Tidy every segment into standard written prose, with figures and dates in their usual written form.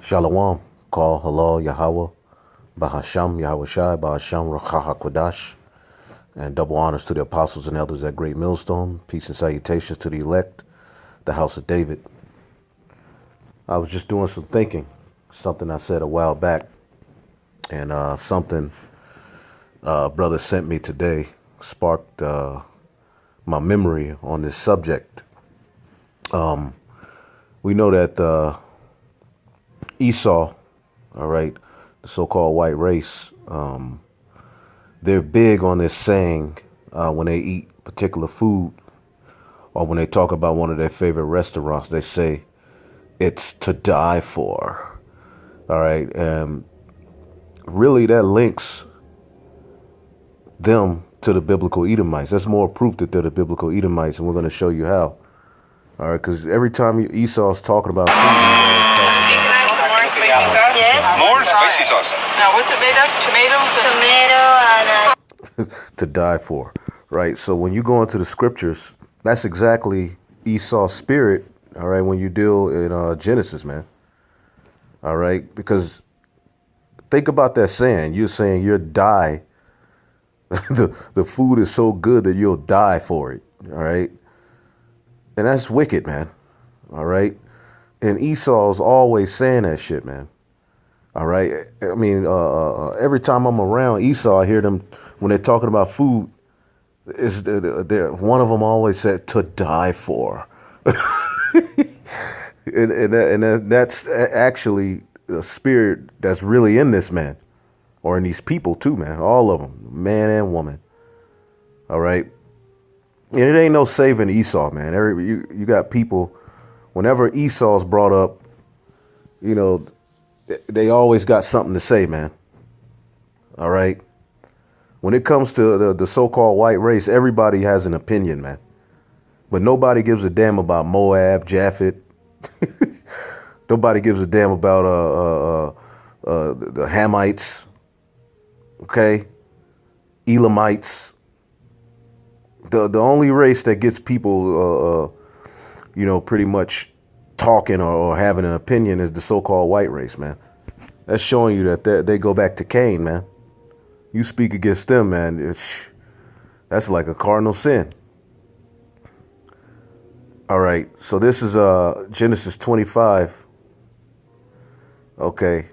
Shalom, call halal Yahweh, Bahasham Yahweh Shai, Bahasham Rachaha Kodash, and double honors to the apostles and elders at Great Millstone. Peace and salutations to the elect, the house of David. I was just doing some thinking, something I said a while back, and something brother sent me today sparked my memory on this subject. We know that Esau, all right, the so-called white race, they're big on this saying when they eat particular food or when they talk about one of their favorite restaurants, they say it's to die for. All right. Really, that links them to the biblical Edomites. That's more proof that they're the biblical Edomites, and we're going to show you how. All right, because every time Esau's talking about food, can I have some more spicy sauce? Yes. More spicy sauce. Now, what's it made of? Tomatoes? Tomato and to die for, right? So when you go into the scriptures, that's exactly Esau's spirit, all right, when you deal in Genesis, man. All right, because think about that saying. You're saying you'll die. The food is so good that you'll die for it, all right? And that's wicked, man, all right? And Esau's always saying that shit, man. All right. I mean, every time I'm around Esau, I hear them when they're talking about food. One of them always said to die for, and that's actually a spirit that's really in this man, or in these people too, man. All of them, man and woman. All right. And it ain't no saving Esau, man. You got people. Whenever Esau's brought up, you know, they always got something to say, man. All right. When it comes to the so-called white race, everybody has an opinion, man. But nobody gives a damn about Moab, Japhet. Nobody gives a damn about the Hamites. Okay. Elamites. The only race that gets people, pretty much talking or having an opinion is the so-called white race, man. That's showing you that they go back to Cain, man. You speak against them, man. That's like a cardinal sin. All right. So this is Genesis 25. Okay.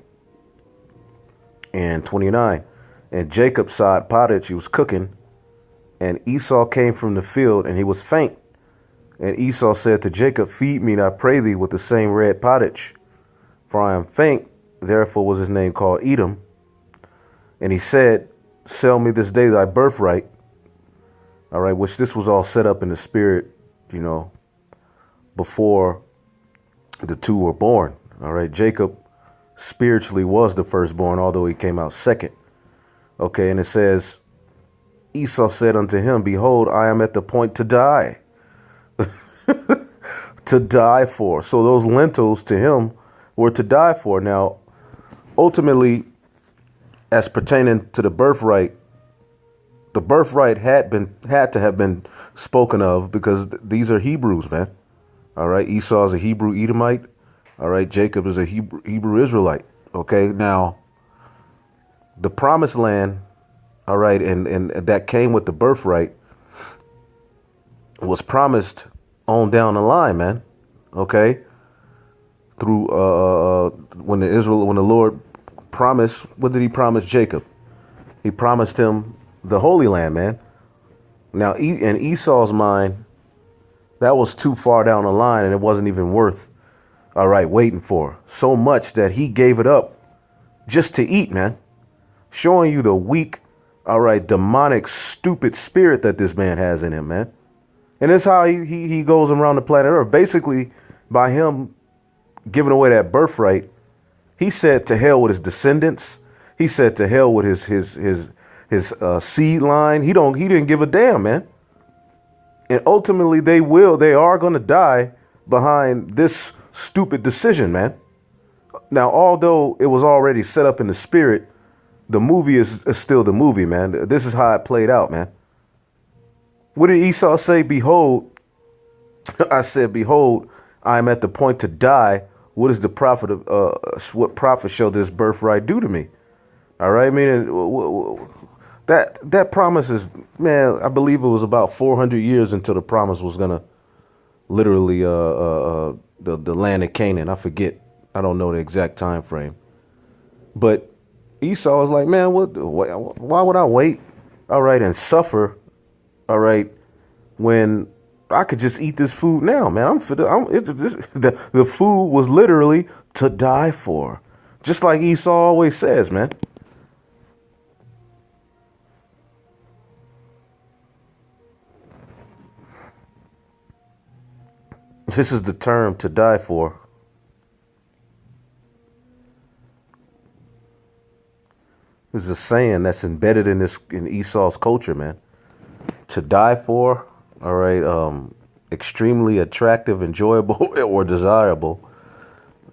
And 29. And Jacob sawed pottage. He was cooking. And Esau came from the field, and he was faint. And Esau said to Jacob, feed me, I pray thee, with the same red pottage. For I am faint. Therefore was his name called Edom. And he said, sell me this day thy birthright. All right, which this was all set up in the spirit, before the two were born. All right, Jacob spiritually was the firstborn, although he came out second. Okay, and it says, Esau said unto him, behold, I am at the point to die. To die for. So those lentils to him were to die for. Now, ultimately, as pertaining to the birthright had to have been spoken of, because these are Hebrews, man. All right, Esau is a Hebrew Edomite. All right, Jacob is a Hebrew Israelite. Okay, now the promised land, all right, and that came with the birthright, was promised on down the line, man. Okay, through when the Lord promised, what did he promise Jacob? He promised him the Holy Land, man. Now, in Esau's mind, that was too far down the line, and it wasn't even worth, all right, waiting for. So much that he gave it up just to eat, man. Showing you the weak, all right, demonic, stupid spirit that this man has in him, man. And that's how he goes around the planet Earth. Basically, by him giving away that birthright, he said to hell with his descendants. He said to hell with his seed line. He didn't give a damn, man. And ultimately, they are going to die behind this stupid decision, man. Now, although it was already set up in the spirit, the movie is still the movie, man. This is how it played out, man. What did Esau say? Behold, I said, behold, I am at the point to die. what is the profit of what profit shall this birthright do to me? All right, I mean, that promise is, man. I believe it was about 400 years until the promise was gonna literally the land of Canaan. I forget. I don't know the exact time frame. But Esau was like, man, why would I wait? All right, and suffer. All right, when I could just eat this food now, man. The food was literally to die for, just like Esau always says, man. This is the term to die for. This is a saying that's embedded in Esau's culture, man. To die for, all right, extremely attractive, enjoyable, or desirable,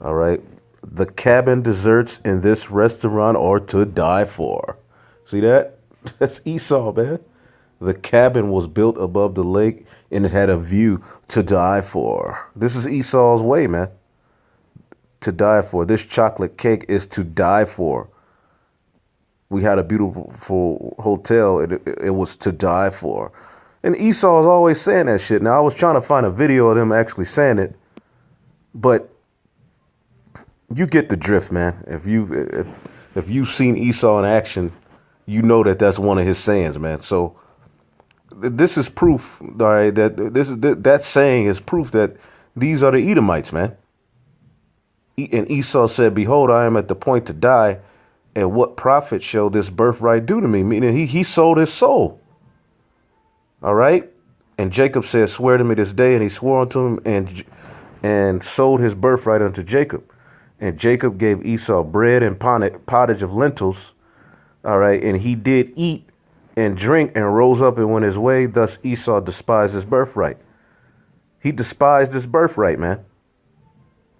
all right. The cabin desserts in this restaurant are to die for. See that? That's Esau, man. The cabin was built above the lake and it had a view to die for. This is Esau's way, man. To die for. This chocolate cake is to die for. We had a beautiful hotel. It was to die for. And Esau is always saying that shit. Now, I was trying to find a video of them actually saying it, but you get the drift, man. If you've seen Esau in action, you know that that's one of his sayings, man. So this is proof, all right, that saying is proof that these are the Edomites, man. And Esau said, "Behold, I am at the point to die, and what profit shall this birthright do to me?" Meaning he sold his soul. All right. And Jacob said, "Swear to me this day," and he swore unto him and sold his birthright unto Jacob. And Jacob gave Esau bread and pottage of lentils. All right. And he did eat and drink and rose up and went his way. Thus Esau despised his birthright. He despised his birthright, man.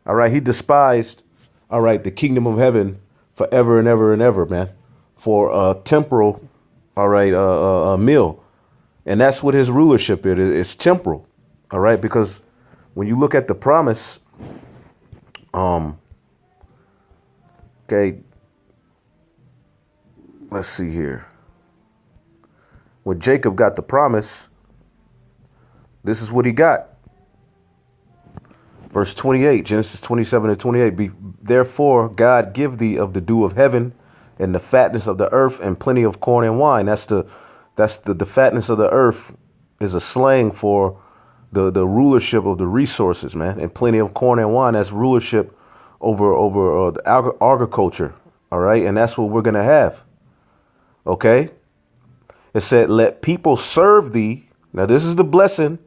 All right. He despised, all right, the kingdom of heaven forever and ever and ever, man, for a temporal, all right, a meal. And that's what his rulership is. It's temporal. All right. Because when you look at the promise, okay, let's see here. When Jacob got the promise, this is what he got. Verse 28, Genesis 27 and 28. Therefore, God give thee of the dew of heaven and the fatness of the earth and plenty of corn and wine. That's the fatness of the earth is a slang for the rulership of the resources, man. And plenty of corn and wine. That's rulership over the agriculture. All right. And that's what we're going to have. OK. It said, let people serve thee. Now, this is the blessing.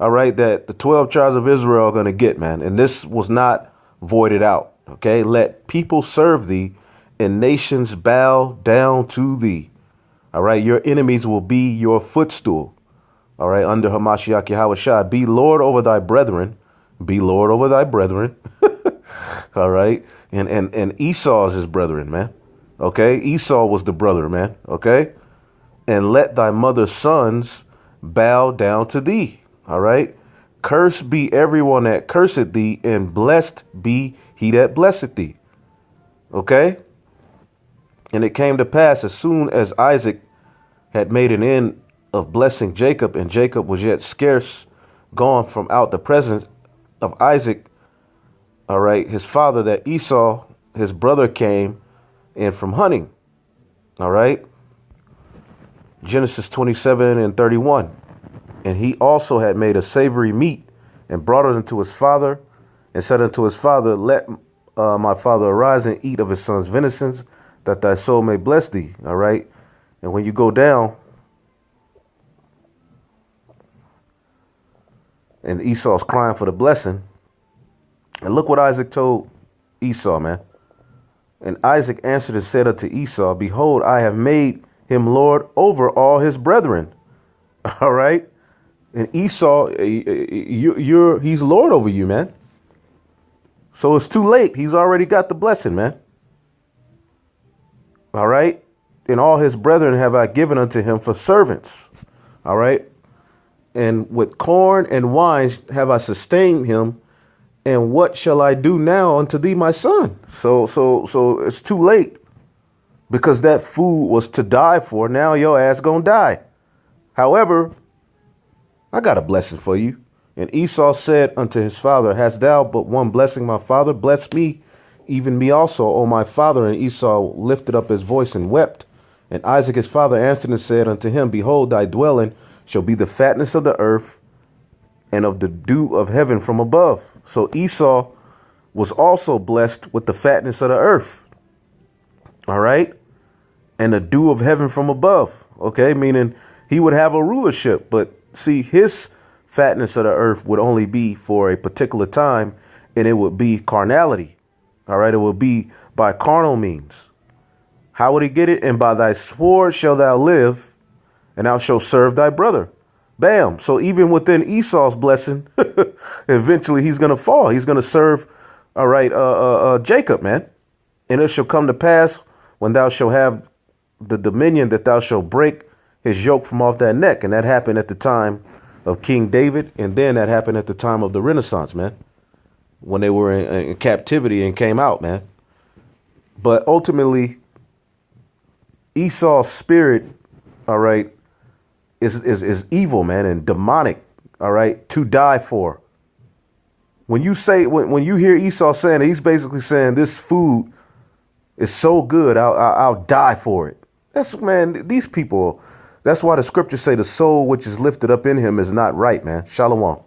All right, that the 12 tribes of Israel are going to get, man. And this was not voided out. OK, let people serve thee and nations bow down to thee. All right, your enemies will be your footstool. All right, under Hamashiach Yahweh Shai, be Lord over thy brethren. Be Lord over thy brethren. All right. And Esau is his brethren, man. OK, Esau was the brother, man. OK, and let thy mother's sons bow down to thee. All right. Cursed be everyone that curseth thee, and blessed be he that blesseth thee. OK. And it came to pass as soon as Isaac had made an end of blessing Jacob, and Jacob was yet scarce gone from out the presence of Isaac, all right, his father, that Esau, his brother, came in from hunting. All right. Genesis 27 and 31. And he also had made a savory meat and brought it unto his father and said unto his father, let my father arise and eat of his son's venisons, that thy soul may bless thee. All right. And when you go down, and Esau's crying for the blessing, and look what Isaac told Esau, man. And Isaac answered and said unto Esau, behold, I have made him Lord over all his brethren. All right. And Esau, he's Lord over you, man. So it's too late. He's already got the blessing, man. All right. And all his brethren have I given unto him for servants. All right. And with corn and wine have I sustained him, And what shall I do now unto thee, my son? So it's too late because that food was to die for. Now your ass gonna die. However, I got a blessing for you. And Esau said unto his father, hast thou but one blessing, my father? Bless me, even me also, O my father. And Esau lifted up his voice and wept. And Isaac his father answered and said unto him, behold, thy dwelling shall be the fatness of the earth and of the dew of heaven from above. So Esau was also blessed with the fatness of the earth. All right. And the dew of heaven from above. Okay. Meaning he would have a rulership, but see, his fatness of the earth would only be for a particular time, and it would be carnality. All right. It would be by carnal means. How would he get it? And by thy sword shalt thou live, and thou shalt serve thy brother. Bam. So even within Esau's blessing, eventually he's going to fall. He's going to serve, all right, Jacob, man. And it shall come to pass when thou shalt have the dominion that thou shalt break his yoke from off that neck. And that happened at the time of King David. And then that happened at the time of the Renaissance, man, when they were in captivity and came out, man. But ultimately, Esau's spirit, all right, is evil, man, and demonic, all right, to die for. When you say, when you hear Esau saying it, he's basically saying this food is so good, I'll die for it. That's, man, these people, that's why the scriptures say the soul which is lifted up in him is not right, man. Shalom.